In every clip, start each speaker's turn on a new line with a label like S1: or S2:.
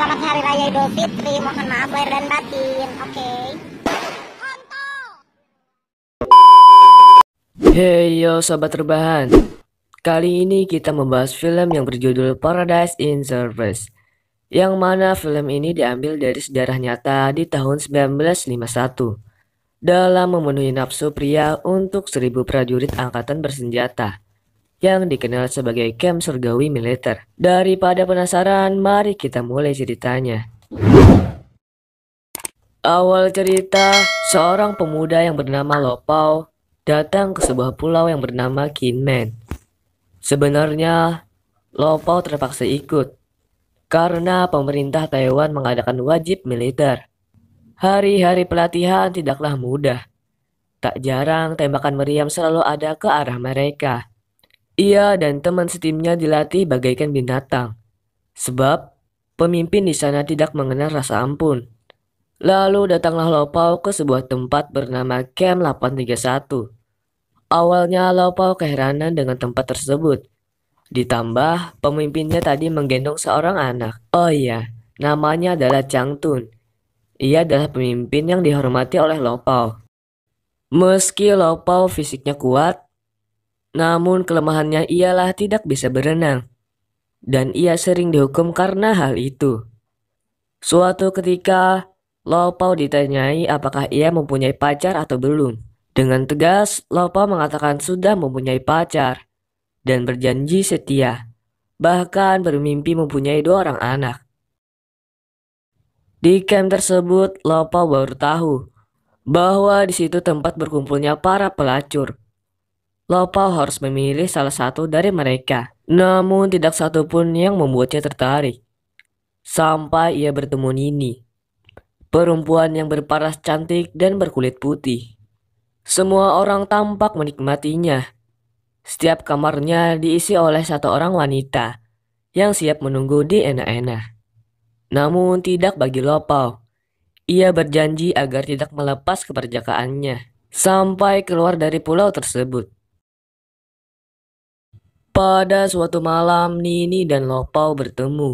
S1: selamat Hari Raya Idul Fitri. Mohon maaf lahir dan batin. Oke.
S2: Hey yo sobat rebahan, kali ini kita membahas film yang berjudul Paradise in Surface, yang mana film ini diambil dari sejarah nyata di tahun 1951 dalam memenuhi nafsu pria untuk 1000 prajurit angkatan bersenjata yang dikenal sebagai camp surgawi militer. Daripada penasaran, mari kita mulai ceritanya. Awal cerita, seorang pemuda yang bernama Lopao datang ke sebuah pulau yang bernama Kinmen. Sebenarnya, Lopao terpaksa ikut karena pemerintah Taiwan mengadakan wajib militer. Hari-hari pelatihan tidaklah mudah. Tak jarang tembakan meriam selalu ada ke arah mereka. Ia dan teman setimnya dilatih bagaikan binatang, sebab pemimpin di sana tidak mengenal rasa ampun. Lalu datanglah Lopao ke sebuah tempat bernama Camp 831. Awalnya Lopao keheranan dengan tempat tersebut. Ditambah pemimpinnya tadi menggendong seorang anak. Oh iya, namanya adalah Chang Tun. Ia adalah pemimpin yang dihormati oleh Lopao. Meski Lopao fisiknya kuat, namun kelemahannya ialah tidak bisa berenang. Dan ia sering dihukum karena hal itu. Suatu ketika, Lopao ditanyai apakah ia mempunyai pacar atau belum. Dengan tegas, Lopao mengatakan sudah mempunyai pacar dan berjanji setia, bahkan bermimpi mempunyai 2 orang anak. Di camp tersebut, Lopao baru tahu bahwa di situ tempat berkumpulnya para pelacur. Lopao harus memilih salah satu dari mereka, namun tidak satu pun yang membuatnya tertarik. Sampai ia bertemu Nini, perempuan yang berparas cantik dan berkulit putih. Semua orang tampak menikmatinya. Setiap kamarnya diisi oleh 1 orang wanita yang siap menunggu di enak-enak. Namun tidak bagi Lopao. Ia berjanji agar tidak melepas keperjakaannya sampai keluar dari pulau tersebut. Pada suatu malam, Nini dan Lopao bertemu.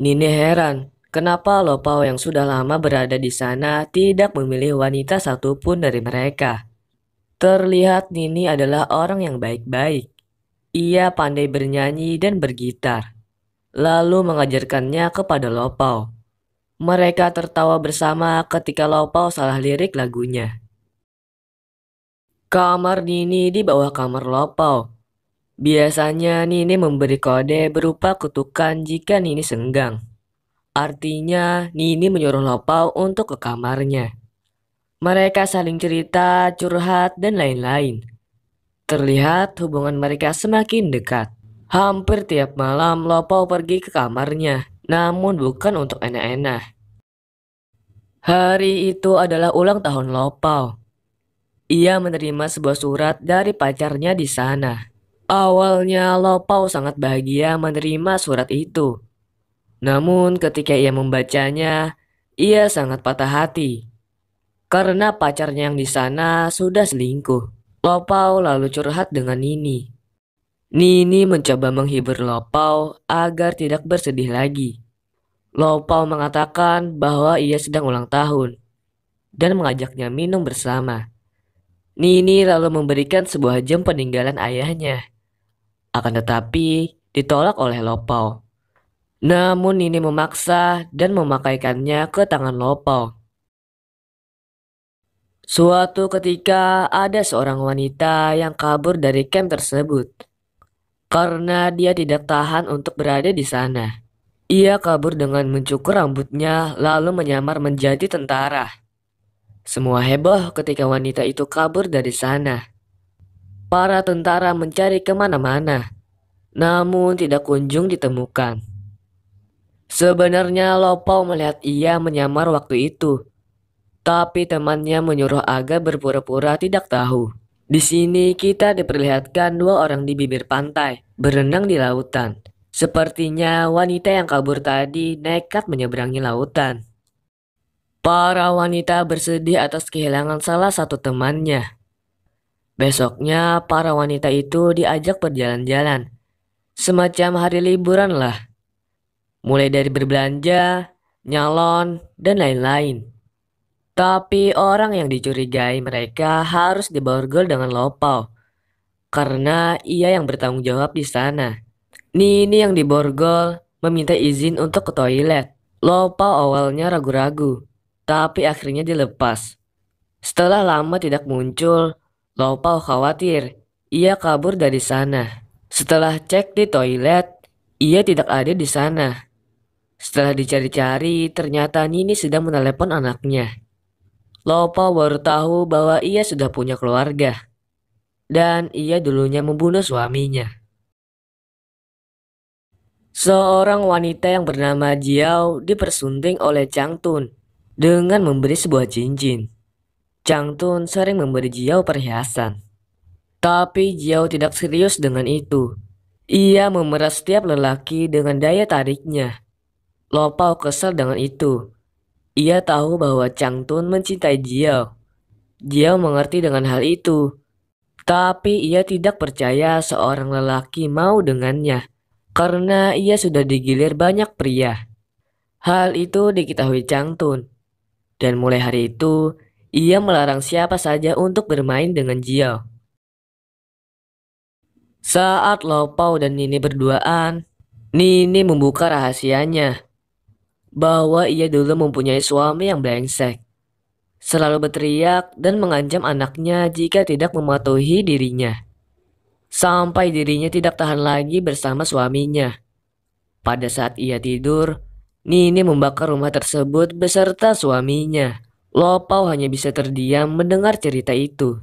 S2: Nini heran. Kenapa Lopao yang sudah lama berada di sana tidak memilih wanita satupun dari mereka? Terlihat Nini adalah orang yang baik-baik. Ia pandai bernyanyi dan bergitar, lalu mengajarkannya kepada Lopao. Mereka tertawa bersama ketika Lopao salah lirik lagunya. Kamar Nini di bawah kamar Lopao. Biasanya Nini memberi kode berupa kutukan jika Nini senggang. Artinya, Nini menyuruh Lopao untuk ke kamarnya. Mereka saling cerita, curhat, dan lain-lain. Terlihat hubungan mereka semakin dekat. Hampir tiap malam Lopao pergi ke kamarnya, namun bukan untuk enak-enak. Hari itu adalah ulang tahun Lopao. Ia menerima sebuah surat dari pacarnya di sana. Awalnya Lopao sangat bahagia menerima surat itu. Namun ketika ia membacanya, ia sangat patah hati karena pacarnya yang di sana sudah selingkuh. Lopao lalu curhat dengan Nini. Nini mencoba menghibur Lopao agar tidak bersedih lagi. Lopao mengatakan bahwa ia sedang ulang tahun dan mengajaknya minum bersama. Nini lalu memberikan sebuah jam peninggalan ayahnya. Akan tetapi ditolak oleh Lopao. Namun Nini memaksa dan memakaikannya ke tangan Lopao. Suatu ketika ada seorang wanita yang kabur dari camp tersebut karena dia tidak tahan untuk berada di sana. Ia kabur dengan mencukur rambutnya lalu menyamar menjadi tentara. Semua heboh ketika wanita itu kabur dari sana. Para tentara mencari kemana-mana, namun tidak kunjung ditemukan. Sebenarnya Lopao melihat ia menyamar waktu itu, tapi temannya menyuruh agar berpura-pura tidak tahu. Di sini kita diperlihatkan 2 orang di bibir pantai, berenang di lautan. Sepertinya wanita yang kabur tadi nekat menyeberangi lautan. Para wanita bersedih atas kehilangan salah satu temannya. Besoknya para wanita itu diajak berjalan-jalan. Semacam hari liburan lah. mulai dari berbelanja, nyalon, dan lain-lain. Tapi orang yang dicurigai mereka harus diborgol dengan Lopau, karena ia yang bertanggung jawab di sana. Nini yang diborgol meminta izin untuk ke toilet. Lopau awalnya ragu-ragu, tapi akhirnya dilepas. Setelah lama tidak muncul, Lopau khawatir ia kabur dari sana. Setelah cek di toilet, ia tidak ada di sana. Setelah dicari-cari, ternyata Nini sedang menelepon anaknya. Lopau baru tahu bahwa ia sudah punya keluarga, dan ia dulunya membunuh suaminya. Seorang wanita yang bernama Jiao dipersunting oleh Chang Tun dengan memberi sebuah cincin. Chang Tun sering memberi Jiao perhiasan. Tapi Jiao tidak serius dengan itu. Ia memeras setiap lelaki dengan daya tariknya. Lopau kesal dengan itu. Ia tahu bahwa Chang Tun mencintai Jiao. Jiao mengerti dengan hal itu. Tapi ia tidak percaya seorang lelaki mau dengannya. Karena ia sudah digilir banyak pria. Hal itu diketahui Chang Tun. Dan mulai hari itu, ia melarang siapa saja untuk bermain dengan Jiao. Saat Lopau dan Nini berduaan, Nini membuka rahasianya bahwa ia dulu mempunyai suami yang brengsek. Selalu berteriak dan mengancam anaknya jika tidak mematuhi dirinya. Sampai dirinya tidak tahan lagi bersama suaminya. Pada saat ia tidur, Nini membakar rumah tersebut beserta suaminya. Lopau hanya bisa terdiam mendengar cerita itu.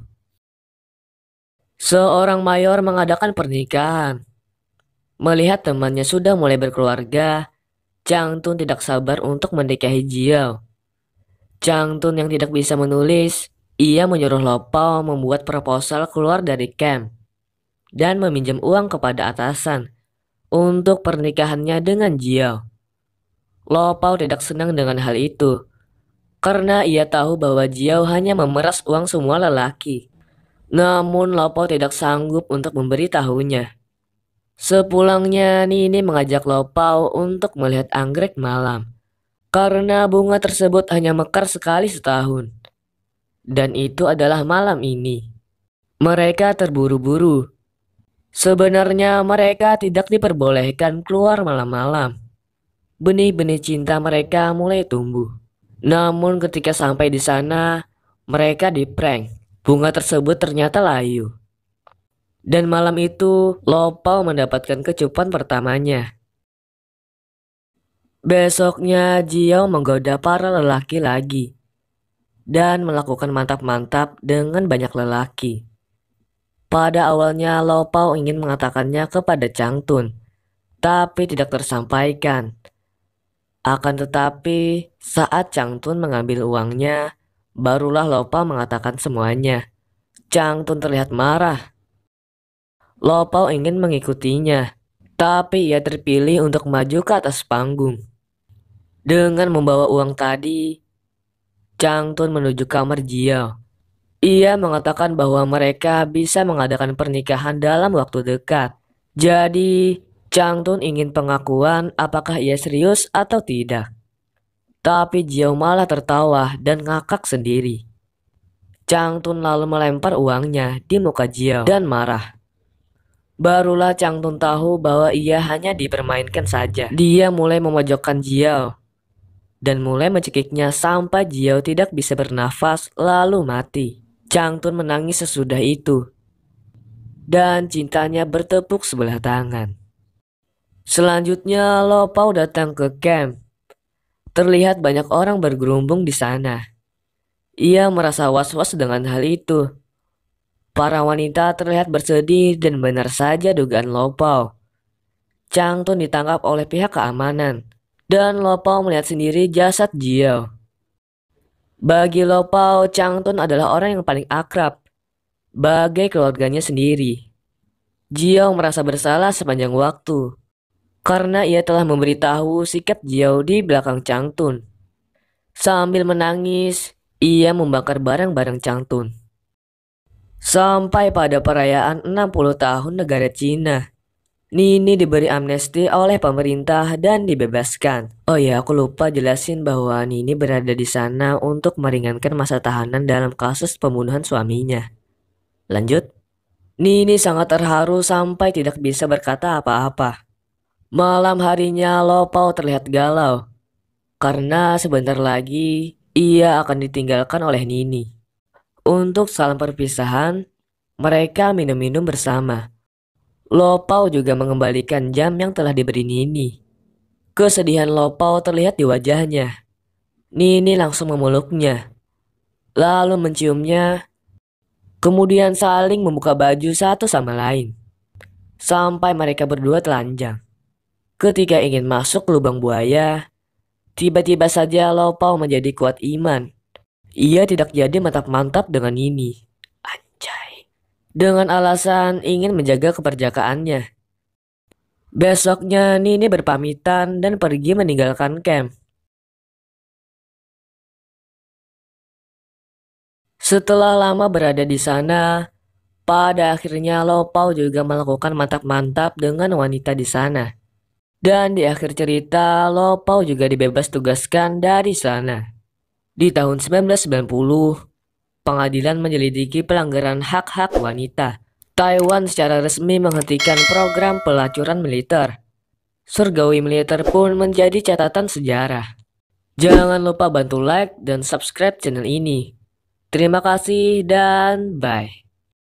S2: Seorang mayor mengadakan pernikahan. Melihat temannya sudah mulai berkeluarga, Chang Tun tidak sabar untuk menikahi Jiao. Chang Tun yang tidak bisa menulis, ia menyuruh Lopau membuat proposal keluar dari camp dan meminjam uang kepada atasan untuk pernikahannya dengan Jiao. Lopau tidak senang dengan hal itu, karena ia tahu bahwa Jiao hanya memeras uang semua lelaki. Namun Lopau tidak sanggup untuk memberitahunya. Sepulangnya, Nini mengajak Lopau untuk melihat anggrek malam. Karena bunga tersebut hanya mekar sekali setahun. Dan itu adalah malam ini. Mereka terburu-buru. Sebenarnya mereka tidak diperbolehkan keluar malam-malam. Benih-benih cinta mereka mulai tumbuh. Namun ketika sampai di sana, mereka diprank. Bunga tersebut ternyata layu. Dan malam itu, Lopau mendapatkan kecupan pertamanya. Besoknya, Jiao menggoda para lelaki lagi. Dan melakukan mantap-mantap dengan banyak lelaki. Pada awalnya, Lopau ingin mengatakannya kepada Chang Tun. Tapi tidak tersampaikan. Akan tetapi, saat Chang Tun mengambil uangnya, barulah Lopau mengatakan semuanya. Chang Tun terlihat marah. Lopau ingin mengikutinya, tapi ia terpilih untuk maju ke atas panggung. Dengan membawa uang tadi, Chang Tun menuju kamar Jiao. Ia mengatakan bahwa mereka bisa mengadakan pernikahan dalam waktu dekat. Jadi, Chang Tun ingin pengakuan apakah ia serius atau tidak. Tapi Jiao malah tertawa dan ngakak sendiri. Chang Tun lalu melempar uangnya di muka Jiao dan marah. Barulah Chang Tun tahu bahwa ia hanya dipermainkan saja. Dia mulai memojokkan Jiao dan mulai mencekiknya sampai Jiao tidak bisa bernafas lalu mati. Chang Tun menangis sesudah itu. Dan cintanya bertepuk sebelah tangan. Selanjutnya Lopau datang ke camp. Terlihat banyak orang bergerumbung di sana. Ia merasa was-was dengan hal itu. Para wanita terlihat bersedih dan benar saja dugaan Lopau. Chang Tun ditangkap oleh pihak keamanan. Dan Lopau melihat sendiri jasad Jiao. Bagi Lopau, Chang Tun adalah orang yang paling akrab, bagai keluarganya sendiri. Jiao merasa bersalah sepanjang waktu, karena ia telah memberitahu sikap Jiao di belakang Chang Tun. Sambil menangis, ia membakar barang-barang Chang Tun. Sampai pada perayaan 60 tahun negara Cina, Nini diberi amnesti oleh pemerintah dan dibebaskan. Oh ya, aku lupa jelasin bahwa Nini berada di sana untuk meringankan masa tahanan dalam kasus pembunuhan suaminya. Lanjut. Nini sangat terharu sampai tidak bisa berkata apa-apa. Malam harinya Lopao terlihat galau karena sebentar lagi ia akan ditinggalkan oleh Nini. Untuk salam perpisahan, mereka minum-minum bersama. Lopao juga mengembalikan jam yang telah diberi Nini. Kesedihan Lopao terlihat di wajahnya. Nini langsung memeluknya, lalu menciumnya, kemudian saling membuka baju satu sama lain. Sampai mereka berdua telanjang. Ketika ingin masuk lubang buaya, tiba-tiba saja Lopao menjadi kuat iman. Ia tidak jadi mantap-mantap dengan Nini. Anjay. Dengan alasan ingin menjaga keperjakaannya. Besoknya Nini berpamitan dan pergi meninggalkan camp. Setelah lama berada di sana, pada akhirnya Lopao juga melakukan mantap-mantap dengan wanita di sana. Dan di akhir cerita, Lopao juga dibebas tugaskan dari sana. Di tahun 1990, pengadilan menyelidiki pelanggaran hak-hak wanita. Taiwan secara resmi menghentikan program pelacuran militer. Surgawi militer pun menjadi catatan sejarah. Jangan lupa bantu like dan subscribe channel ini. Terima kasih dan bye.